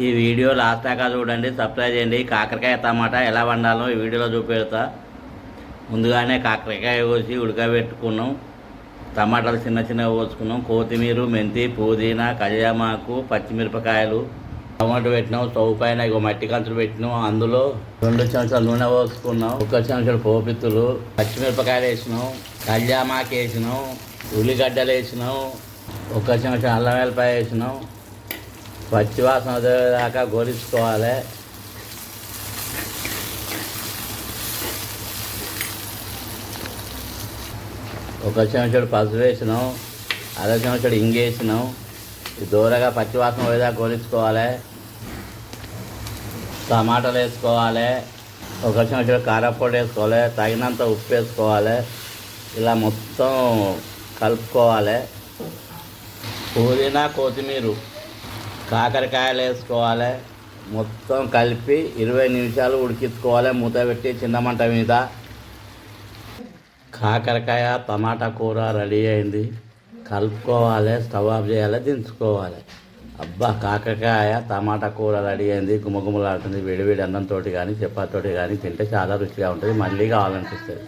ఈ video last దాకా చూడండి, సబ్స్క్రైబ్ చేయండి. కాకరకాయ టమాటా ఎలా వండాలో ఈ వీడియోలో చూపెడతా. ముందుగానే కాకరకాయ కోసి ఉడకబెట్టుకున్నాం, టమాటాలు చిన్న చిన్నగా కోసుకున్నాం, కొత్తిమీర, మెంతి, పుదీనా, కళ్యామాకు, పచ్చిమిరపకాయలు, టమాటో పెట్టినాం. స్టవ్ పైన మట్టి కంచులు పెట్టినాం. అందులో 2 చెంచాలు నూనె పోసుకున్నాం, 1 చెంచాలు పోపిత్తులు, పచ్చిమిరపకాయలు వేసినాం, కళ్యామాకు వేసినాం, ఉల్లిగడ్డలు వేసినాం, 1 చెంచా అల్లం వెల్లిపాయ వేసినాం. పచ్చివాసన దాకా గోరించుకోవాలి. ఒక చెంచాడు పసుపు వేసినాం, 1/2 చెంచాడు ఇంగేసినాం. దూరగా పచ్చివాసన పోయేదాకా గోరించుకోవాలి. టమాటాలు వేసుకోవాలి, 1 చెంచాడు కారపొడి వేసుకోవాలి, తగినంత ఉప్పు వేసుకోవాలి. ఇలా మొత్తం కలుపుకోవాలి. పుదీనా, కొత్తిమీర, కాకరకాయలు వేసుకోవాలి. మొత్తం కలిపి 20 నిమిషాలు ఉడికించుకోవాలి మూత పెట్టి చిన్న మంట మీద. కాకరకాయ టమాటా కూర రెడీ అయింది. కలుపుకోవాలి, స్టవ్ ఆఫ్ చేయాలి, దించుకోవాలి. అబ్బా, కాకరకాయ టమాటా కూర రెడీ అయింది. గుమగుమలాడుతుంది. వేడివేడి అన్నంతో కానీ చపాతీతో కానీ తింటే చాలా రుచిగా ఉంటుంది. మళ్ళీ కావాలనిపిస్తుంది.